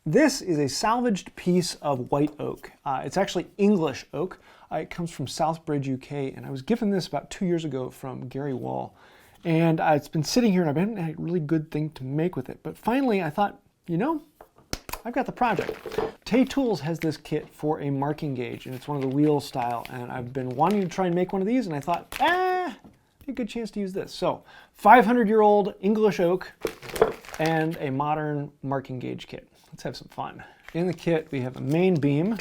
This is a salvaged piece of white oak. It's actually English oak. It comes from Southbridge, UK, and I was given this about 2 years ago from Gary Wall. And it's been sitting here and I've been had a really good thing to make with it. But finally I thought, you know, I've got the project. Tay Tools has this kit for a marking gauge, and it's one of the wheel style, and I've been wanting to try and make one of these, and I thought, a good chance to use this. So 500-year-old English oak and a modern marking gauge kit. Let's have some fun. In the kit we have a main beam,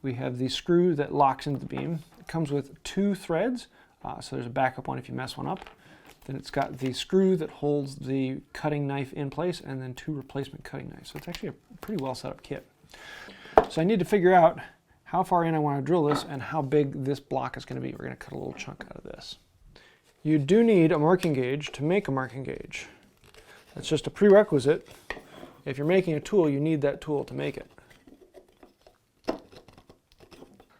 we have the screw that locks into the beam. It comes with 2 threads, so there's a backup one if you mess one up. Then it's got the screw that holds the cutting knife in place, and then 2 replacement cutting knives. So it's actually a pretty well set up kit. So I need to figure out how far in I want to drill this and how big this block is going to be. We're going to cut a little chunk out of this. You do need a marking gauge to make a marking gauge. That's just a prerequisite. If you're making a tool, you need that tool to make it.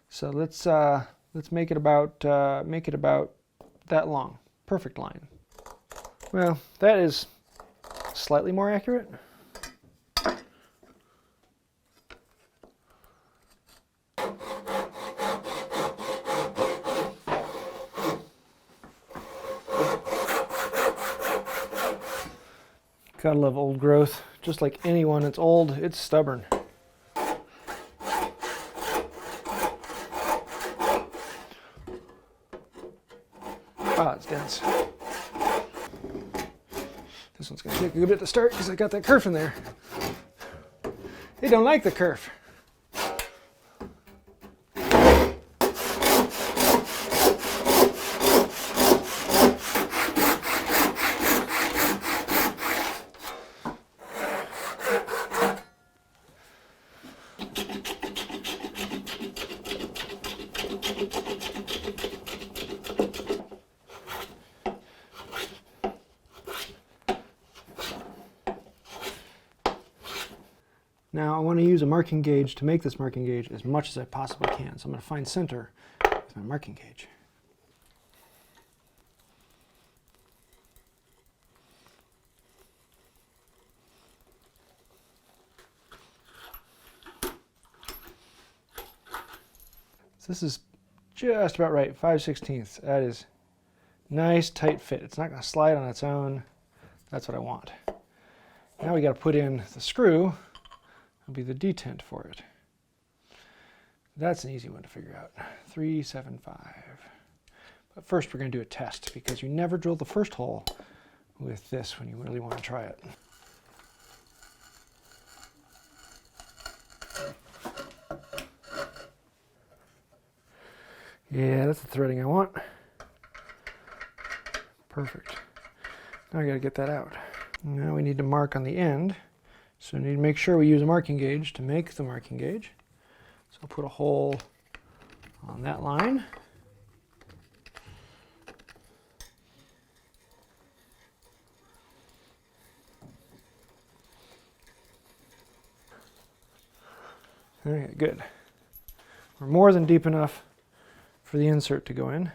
So let's make it about that long. Perfect line. Well, that is slightly more accurate. Gotta love old growth. Just like anyone that's old, it's stubborn. Ah, it's dense. This one's gonna take a good bit to start because I got that kerf in there. They don't like the kerf. Now I want to use a marking gauge to make this marking gauge as much as I possibly can. So I'm going to find center with my marking gauge. So this is just about right, 5/16. That is nice tight fit. It's not going to slide on its own. That's what I want. Now we got to put in the screw. Will be the detent for it. That's an easy one to figure out. 375. But first we're going to do a test because you never drill the first hole with this when you really want to try it. Yeah, that's the threading I want. Perfect. Now I got to get that out. Now we need to mark on the end. So we need to make sure we use a marking gauge to make the marking gauge. So I'll put a hole on that line. Okay, good. We're more than deep enough for the insert to go in.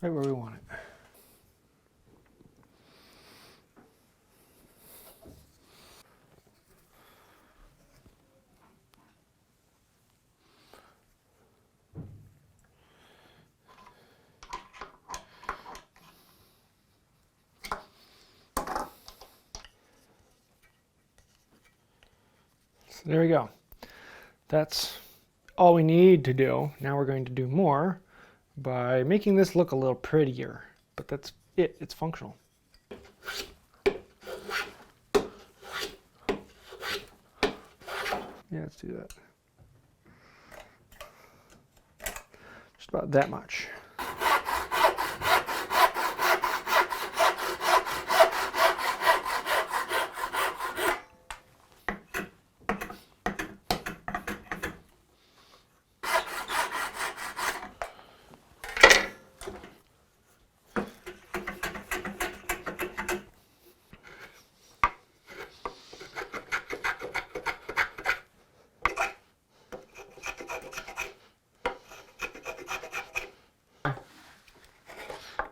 Right where we want it. So there we go. That's all we need to do. Now we're going to do more by making this look a little prettier, but that's it. It's functional. Yeah, let's do that. Just about that much.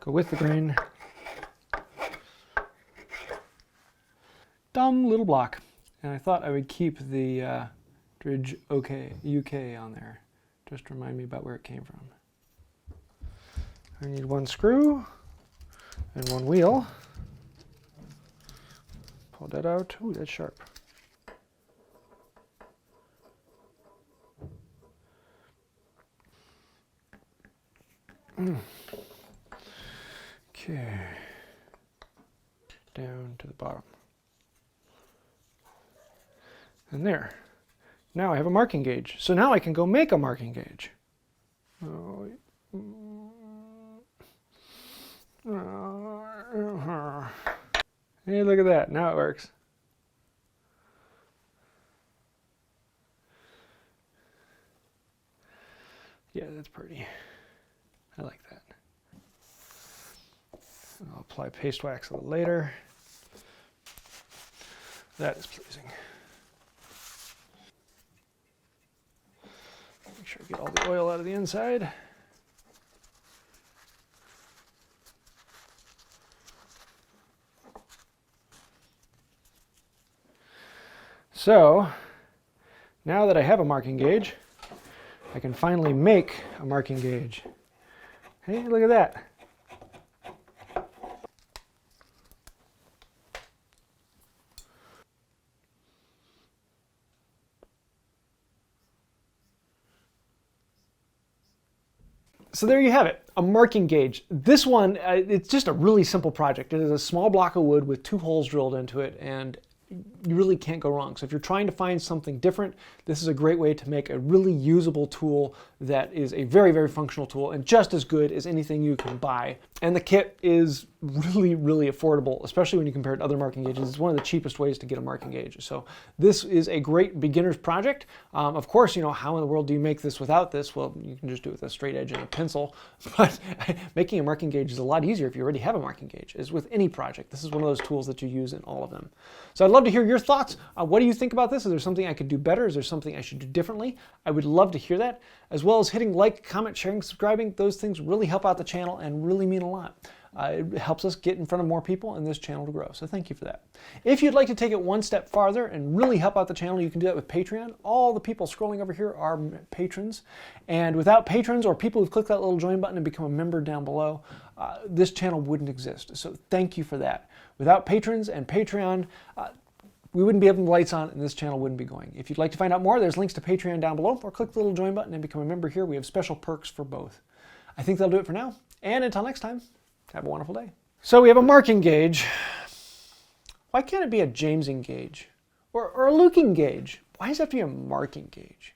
Go with the grain. Dumb little block. And I thought I would keep the Dridge UK on there, just to remind me about where it came from. I need one screw and one wheel. Pull that out. Ooh, that's sharp. Okay. Down to the bottom. And there. Now I have a marking gauge. So now I can go make a marking gauge. Oh. Hey, look at that. Now it works. Yeah, that's pretty. I like that. I'll apply paste wax a little later. That is pleasing. Make sure I get all the oil out of the inside. So, now that I have a marking gauge, I can finally make a marking gauge. Hey, look at that. So there you have it, a marking gauge. This one, it's just a really simple project. It is a small block of wood with 2 holes drilled into it, and you really can't go wrong. So if you're trying to find something different, this is a great way to make a really usable tool that is a very, very functional tool and just as good as anything you can buy. And the kit is really, really affordable, especially when you compare it to other marking gauges. It's one of the cheapest ways to get a marking gauge. So this is a great beginner's project. Of course, you know, how in the world do you make this without this? Well, you can just do it with a straight edge and a pencil, but making a marking gauge is a lot easier if you already have a marking gauge, as with any project. This is one of those tools that you use in all of them. So I'd love to hear your thoughts. What do you think about this? Is there something I could do better? Is there something I should do differently? I would love to hear that, as well as hitting like, comment, sharing, subscribing. Those things really help out the channel and really mean a lot. It helps us get in front of more people and this channel to grow. So thank you for that. If you'd like to take it one step farther and really help out the channel, you can do that with Patreon. All the people scrolling over here are patrons. And without patrons or people who've clicked that little join button and become a member down below, this channel wouldn't exist. So thank you for that. Without patrons and Patreon, we wouldn't be having the lights on and this channel wouldn't be going. If you'd like to find out more, there's links to Patreon down below, or click the little join button and become a member here. We have special perks for both. I think that'll do it for now. And until next time, have a wonderful day. So we have a marking gauge. Why can't it be a Jamesing gauge? Or a luking gauge? Why does it have to be a marking gauge?